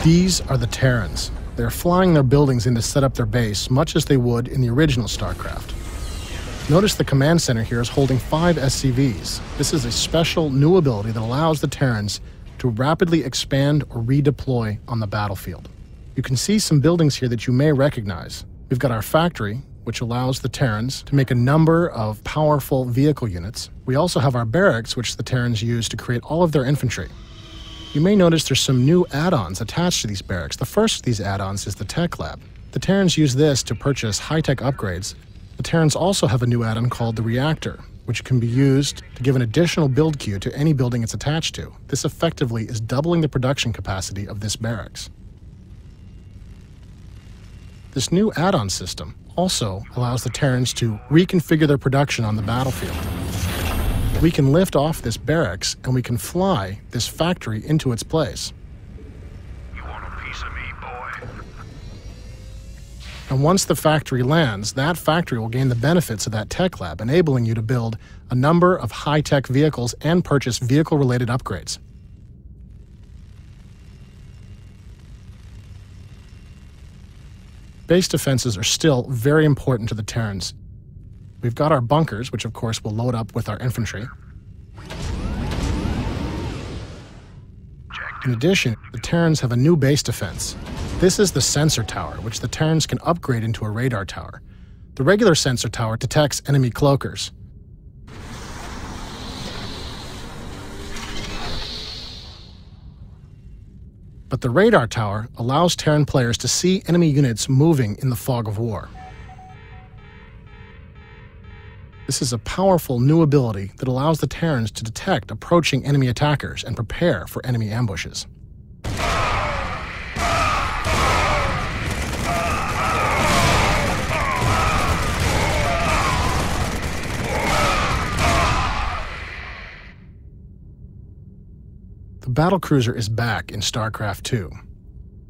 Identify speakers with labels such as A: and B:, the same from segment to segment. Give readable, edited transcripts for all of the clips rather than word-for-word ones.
A: These are the Terrans. They're flying their buildings in to set up their base, much as they would in the original Starcraft. Notice the command center here is holding 5 SCVs. This is a special new ability that allows the Terrans to rapidly expand or redeploy on the battlefield. You can see some buildings here that you may recognize. We've got our factory, which allows the Terrans to make a number of powerful vehicle units. We also have our barracks, which the Terrans use to create all of their infantry. You may notice there's some new add-ons attached to these barracks. The first of these add-ons is the Tech Lab. The Terrans use this to purchase high-tech upgrades. The Terrans also have a new add-on called the Reactor, which can be used to give an additional build queue to any building it's attached to. This effectively is doubling the production capacity of this barracks. This new add-on system also allows the Terrans to reconfigure their production on the battlefield. We can lift off this barracks and we can fly this factory into its place.
B: You want a piece of me, boy?
A: And once the factory lands, that factory will gain the benefits of that tech lab, enabling you to build a number of high-tech vehicles and purchase vehicle-related upgrades. Base defenses are still very important to the Terrans. We've got our bunkers, which of course will load up with our infantry. In addition, the Terrans have a new base defense. This is the sensor tower, which the Terrans can upgrade into a radar tower. The regular sensor tower detects enemy cloakers. But the radar tower allows Terran players to see enemy units moving in the fog of war. This is a powerful new ability that allows the Terrans to detect approaching enemy attackers and prepare for enemy ambushes. The battlecruiser is back in StarCraft 2.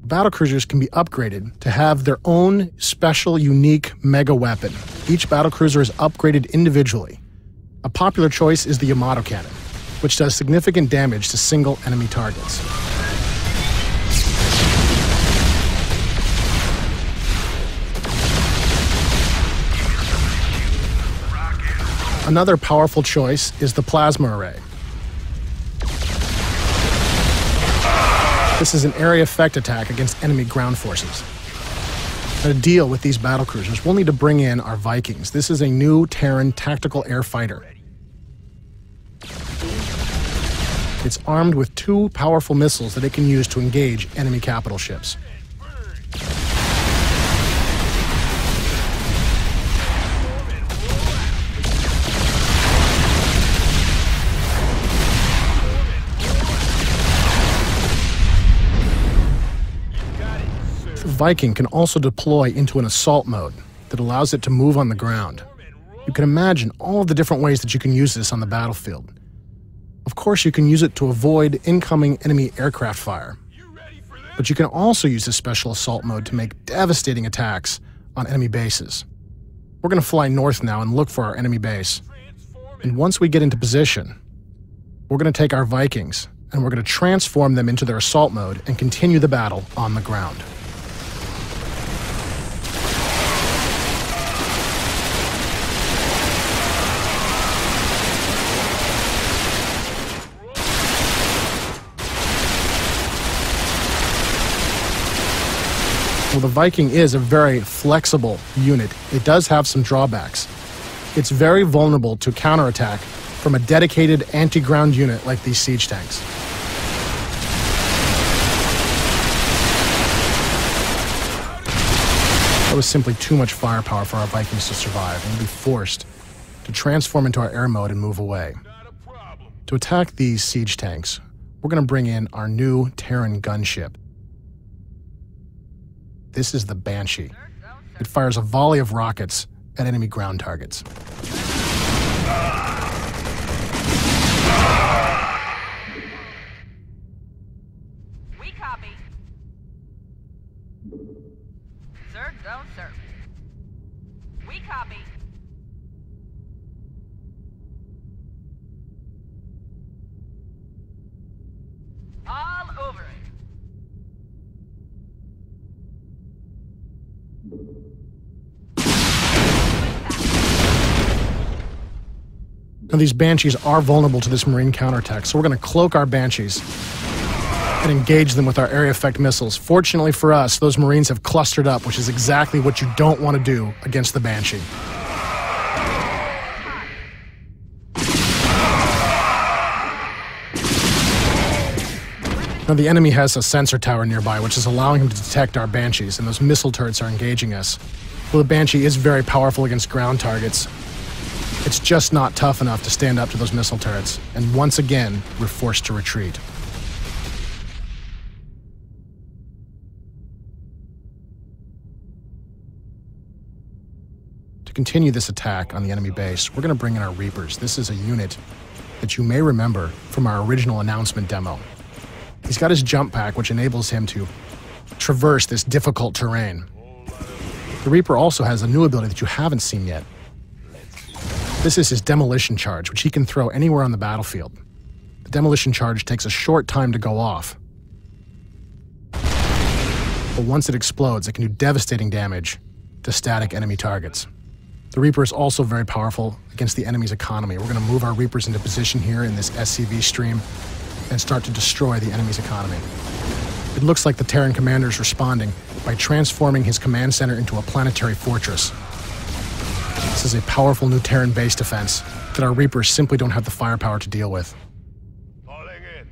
A: Battlecruisers can be upgraded to have their own special, unique mega weapon. Each battlecruiser is upgraded individually. A popular choice is the Yamato cannon, which does significant damage to single enemy targets. Another powerful choice is the plasma array. This is an area effect attack against enemy ground forces. Now, to deal with these battlecruisers, we'll need to bring in our Vikings. This is a new Terran tactical air fighter. It's armed with 2 powerful missiles that it can use to engage enemy capital ships. Viking can also deploy into an assault mode that allows it to move on the ground. You can imagine all of the different ways that you can use this on the battlefield. Of course, you can use it to avoid incoming enemy aircraft fire. But you can also use this special assault mode to make devastating attacks on enemy bases. We're going to fly north now and look for our enemy base. And once we get into position, we're going to take our Vikings and we're going to transform them into their assault mode and continue the battle on the ground. Well, the Viking is a very flexible unit. It does have some drawbacks. It's very vulnerable to counterattack from a dedicated anti-ground unit like these siege tanks. That was simply too much firepower for our Vikings to survive, and we'll be forced to transform into our air mode and move away. To attack these siege tanks, we're going to bring in our new Terran gunship. This is the Banshee. It fires a volley of rockets at enemy ground targets.
C: We copy. Sir, don't, sir. We copy. All over it.
A: Now, these Banshees are vulnerable to this Marine counterattack, so we're going to cloak our Banshees and engage them with our area effect missiles. Fortunately for us, those Marines have clustered up, which is exactly what you don't want to do against the Banshee. Now, the enemy has a sensor tower nearby, which is allowing him to detect our Banshees, and those missile turrets are engaging us. Well, the Banshee is very powerful against ground targets. It's just not tough enough to stand up to those missile turrets, and once again, we're forced to retreat. To continue this attack on the enemy base, we're going to bring in our Reapers. This is a unit that you may remember from our original announcement demo. He's got his jump pack, which enables him to traverse this difficult terrain. The Reaper also has a new ability that you haven't seen yet. This is his demolition charge, which he can throw anywhere on the battlefield. The demolition charge takes a short time to go off. But once it explodes, it can do devastating damage to static enemy targets. The Reaper is also very powerful against the enemy's economy. We're going to move our Reapers into position here in this SCV stream and start to destroy the enemy's economy. It looks like the Terran commander is responding by transforming his command center into a planetary fortress. This is a powerful new Terran base defense that our Reapers simply don't have the firepower to deal with.
B: Falling in.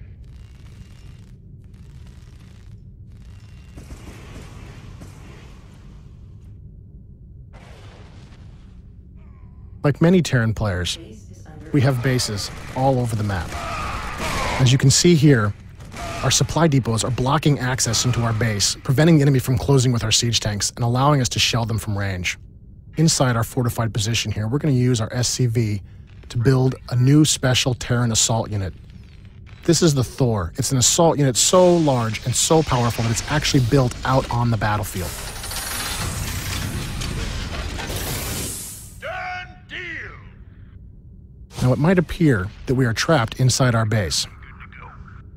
A: Like many Terran players, we have bases all over the map. As you can see here, our supply depots are blocking access into our base, preventing the enemy from closing with our siege tanks and allowing us to shell them from range. Inside our fortified position here, we're going to use our SCV to build a new special Terran assault unit. This is the Thor. It's an assault unit so large and so powerful that it's actually built out on the battlefield.
B: Done deal.
A: Now, it might appear that we are trapped inside our base.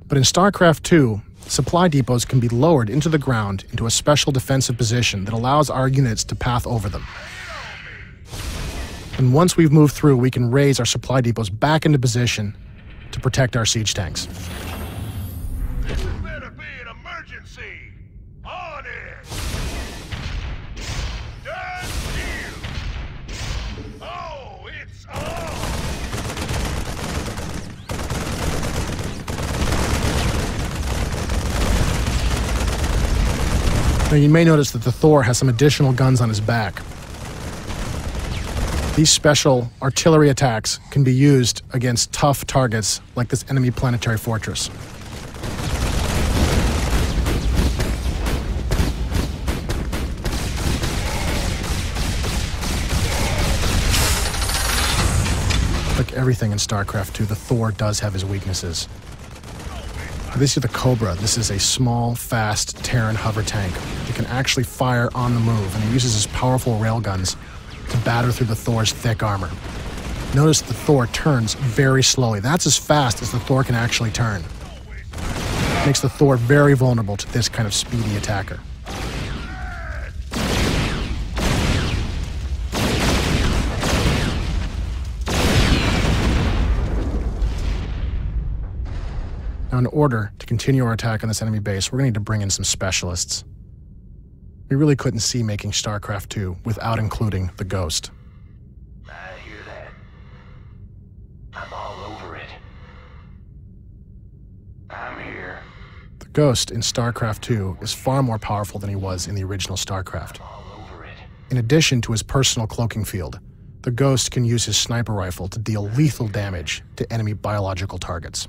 A: But in Starcraft 2, supply depots can be lowered into the ground into a special defensive position that allows our units to path over them. And once we've moved through, we can raise our supply depots back into position to protect our siege tanks.
B: This had better be an emergency. On it. Done deal. Oh, it's on.
A: Now, you may notice that the Thor has some additional guns on his back. These special artillery attacks can be used against tough targets like this enemy planetary fortress. Like everything in StarCraft 2, the Thor does have his weaknesses. This is the Cobra. This is a small, fast Terran hover tank. It can actually fire on the move, and it uses his powerful railguns to batter through the Thor's thick armor. Notice the Thor turns very slowly. That's as fast as the Thor can actually turn. It makes the Thor very vulnerable to this kind of speedy attacker. Now, in order to continue our attack on this enemy base, we're going to need to bring in some specialists. We really couldn't see making StarCraft 2 without including the Ghost.
B: I hear that. I'm all over it. I'm here.
A: The Ghost in StarCraft 2 is far more powerful than he was in the original StarCraft.
B: All over it.
A: In addition to his personal cloaking field, the Ghost can use his sniper rifle to deal lethal damage to enemy biological targets.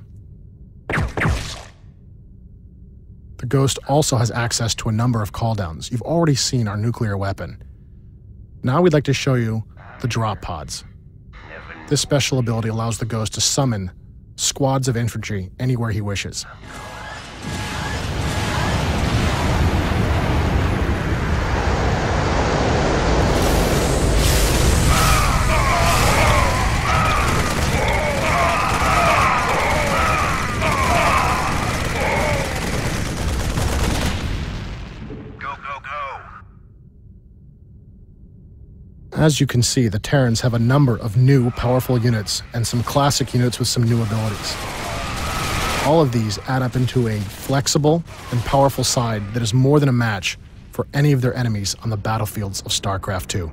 A: The Ghost also has access to a number of calldowns. You've already seen our nuclear weapon. Now we'd like to show you the drop pods. This special ability allows the Ghost to summon squads of infantry anywhere he wishes. As you can see, the Terrans have a number of new, powerful units and some classic units with some new abilities. All of these add up into a flexible and powerful side that is more than a match for any of their enemies on the battlefields of StarCraft 2.